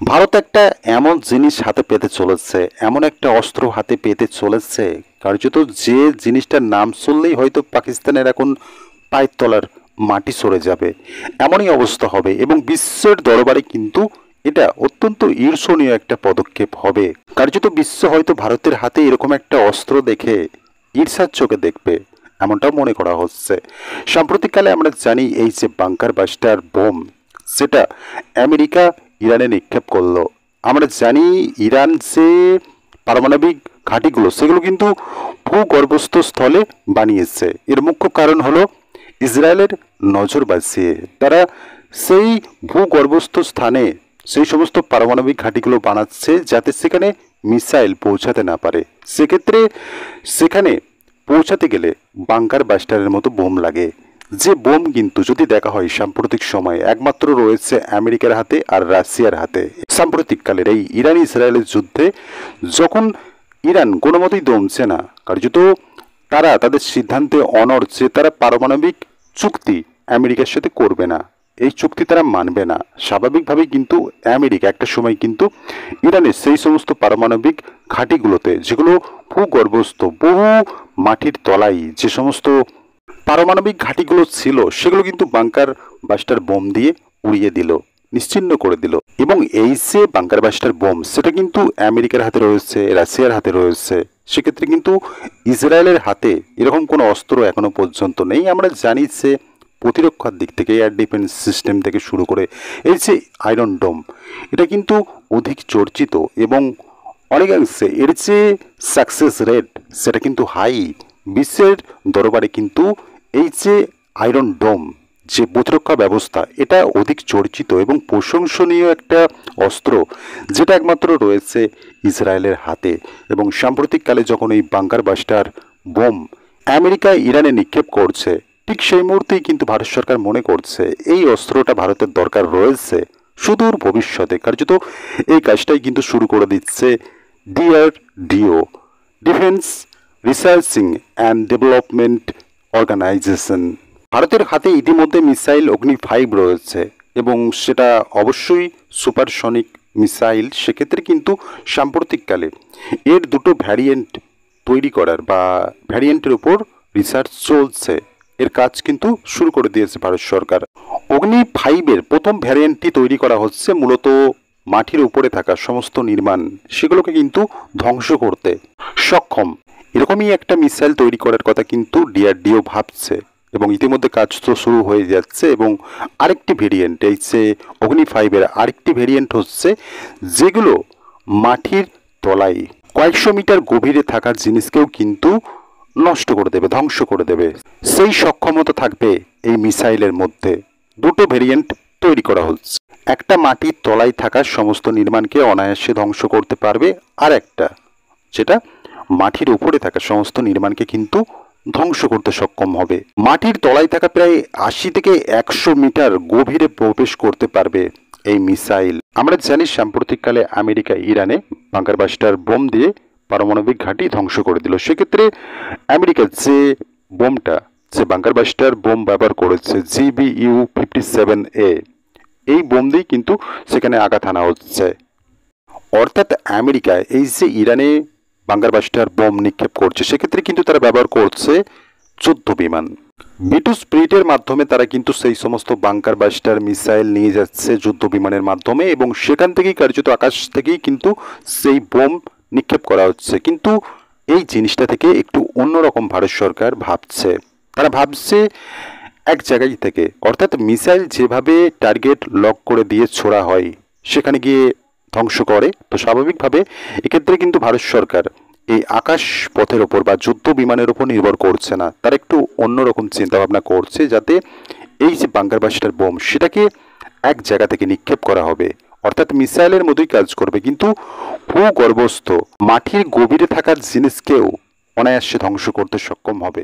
ভারত একটা এমন জিনিস হাতে পেতে চলেছে, এমন একটা অস্ত্র হাতে পেতে চলেছে, কার্যত যে জিনিসটার নাম শুনলেই হয়তো পাকিস্তানের এখন পায়ের তলার মাটি সরে যাবে, এমনই অবস্থা হবে। এবং বিশ্বের দরবারে কিন্তু এটা অত্যন্ত ঈর্ষণীয় একটা পদক্ষেপ হবে। কার্যত বিশ্ব হয়তো ভারতের হাতে এরকম একটা অস্ত্র দেখে ঈর্ষার চোখে দেখবে, এমনটাও মনে করা হচ্ছে। সাম্প্রতিককালে আমরা জানি এই যে বাংকার বাস্টার বোম, সেটা আমেরিকা ইরানে নিক্ষেপ করলো। আমরা জানি ইরান যে পারমাণবিক ঘাঁটিগুলো সেগুলো কিন্তু ভূগর্ভস্থ স্থলে বানিয়েছে। এর মুখ্য কারণ হলো ইসরায়েলের নজর বাঁচিয়ে তারা সেই ভূগর্ভস্থ স্থানে সেই সমস্ত পারমাণবিক ঘাঁটিগুলো বানাচ্ছে যাতে সেখানে মিসাইল পৌঁছাতে না পারে। সেক্ষেত্রে সেখানে পৌঁছাতে গেলে বাংকার বাস্টারের মতো বোম লাগে, যে বোম কিন্তু যদি দেখা হয় সাম্প্রতিক সময়ে একমাত্র রয়েছে আমেরিকার হাতে আর রাশিয়ার হাতে। সাম্প্রতিককালের এই ইরান ইসরায়েলের যুদ্ধে যখন ইরান কোনো মতেই দমছে না, কার্যত তারা তাদের সিদ্ধান্তে অনড় যে তারা পারমাণবিক চুক্তি আমেরিকার সাথে করবে না, এই চুক্তি তারা মানবে না। স্বাভাবিকভাবেই কিন্তু আমেরিকা একটা সময় কিন্তু ইরানের সেই সমস্ত পারমাণবিক ঘাঁটিগুলোতে, যেগুলো ভূগর্ভস্থ বহু মাটির তলায় যে সমস্ত পারমাণবিক ঘাঁটিগুলো ছিল, সেগুলো কিন্তু বাংকার বাস্টার বোম দিয়ে উড়িয়ে দিল, নিশ্চিহ্ন করে দিল। এবং এই যে বাংকার বাস্টার বোম, সেটা কিন্তু আমেরিকার হাতে রয়েছে, রাশিয়ার হাতে রয়েছে। সেক্ষেত্রে কিন্তু ইসরায়েলের হাতে এরকম কোনো অস্ত্র এখনো পর্যন্ত নেই। আমরা জানি যে প্রতিরক্ষার দিক থেকে এয়ার ডিফেন্স সিস্টেম থেকে শুরু করে এই যে আয়রন ডোম, এটা কিন্তু অধিক চর্চিত এবং অনেকাংশে এর যে সাকসেস রেট সেটা কিন্তু হাই। বিশ্বের দরবারে কিন্তু এই যে আয়রন ডোম যে প্রতিরক্ষা ব্যবস্থা, এটা অধিক চর্চিত এবং প্রশংসনীয় একটা অস্ত্র, যেটা একমাত্র রয়েছে ইসরায়েলের হাতে। এবং সাম্প্রতিককালে যখন এই বাংকার বাস্টার বোম আমেরিকা ইরানে নিক্ষেপ করছে, ঠিক সেই মুহূর্তেই কিন্তু ভারত সরকার মনে করছে এই অস্ত্রটা ভারতের দরকার রয়েছে সুদূর ভবিষ্যতে। কার্যত এই কাজটাই কিন্তু শুরু করে দিচ্ছে DRDO, defence researching and development organisation. ভারতের হাতে ইতিমধ্যে মিসাইল অগ্নি-5 রয়েছে এবং সেটা অবশ্যই সুপারসনিক মিসাইল। সেক্ষেত্রে কিন্তু সাম্প্রতিককালে এর দুটো ভ্যারিয়েন্ট তৈরি করার বা ভ্যারিয়েন্টের উপর রিসার্চ চলছে, এর কাজ কিন্তু শুরু করে দিয়েছে ভারত সরকার। অগ্নি-5-এর প্রথম ভ্যারিয়েন্টটি তৈরি করা হচ্ছে মূলত মাটির উপরে থাকা সমস্ত নির্মাণ, সেগুলোকে কিন্তু ধ্বংস করতে সক্ষম। এরকমই একটা মিসাইল তৈরি করার কথা কিন্তু ডিআরডিও ভাবছে এবং ইতিমধ্যে কাজ তো শুরু হয়ে যাচ্ছে। এবং আরেকটি ভেরিয়েন্ট, এই যে অগ্নি-5-এর আরেকটি ভেরিয়েন্ট হচ্ছে যেগুলো মাটির তলায় কয়েকশো মিটার গভীরে থাকা জিনিসকেও কিন্তু নষ্ট করে দেবে, ধ্বংস করে দেবে, সেই সক্ষমতা থাকবে এই মিসাইলের মধ্যে। দুটো ভেরিয়েন্ট তৈরি করা হচ্ছে, একটা মাটির তলায় থাকা সমস্ত নির্মাণকে অনায়াসে ধ্বংস করতে পারবে, আর একটা যেটা মাটির উপরে থাকা সমস্ত নির্মাণকে কিন্তু ধ্বংস করতে সক্ষম হবে। মাটির তলায় থাকা প্রায় 80 থেকে 100 মিটার গভীরে প্রবেশ করতে পারবে এই মিসাইল। আমরা জানি সাম্প্রতিককালে আমেরিকা ইরানে বাংকার বাস্টার বোম দিয়ে পারমাণবিক ঘাঁটি ধ্বংস করে দিল। সেক্ষেত্রে আমেরিকা যে বোমটা, যে বাংকার বাস্টার বোম ব্যবহার করেছে GBU-57A, এই বোম দিয়েই কিন্তু সেখানে আঘাত হানা হচ্ছে। অর্থাৎ আমেরিকা এই যে ইরানে বাংকার বাস্টার বোম নিক্ষেপ করছে, সেক্ষেত্রে কিন্তু তারা ব্যবহার করছে যুদ্ধ বিমান। B2 স্পিরিটের মাধ্যমে তারা কিন্তু সেই সমস্ত বাংকার বাস্টার মিসাইল নিয়ে যাচ্ছে যুদ্ধ বিমানের মাধ্যমে, এবং সেখান থেকেই কার্যত আকাশ থেকেই কিন্তু সেই বোম নিক্ষেপ করা হচ্ছে। কিন্তু এই জিনিসটা থেকে একটু অন্যরকম ভারত সরকার ভাবছে। তারা ভাবছে এক জায়গায় থেকে, অর্থাৎ মিসাইল যেভাবে টার্গেট লক করে দিয়ে ছোড়া হয় সেখানে গিয়ে ধ্বংস করে, তো স্বাভাবিকভাবে এক্ষেত্রে কিন্তু ভারত সরকার এই আকাশ পথের ওপর বা যুদ্ধ বিমানের ওপর নির্ভর করছে না। তারা একটু অন্যরকম চিন্তাভাবনা করছে, যাতে এই যে বাংকার বাস্টার বোম সেটাকে এক জায়গা থেকে নিক্ষেপ করা হবে, অর্থাৎ মিসাইলের মতোই কাজ করবে, কিন্তু ভূগর্ভস্থ মাটির গভীরে থাকার জিনিসকেও অনায়াসে ধ্বংস করতে সক্ষম হবে।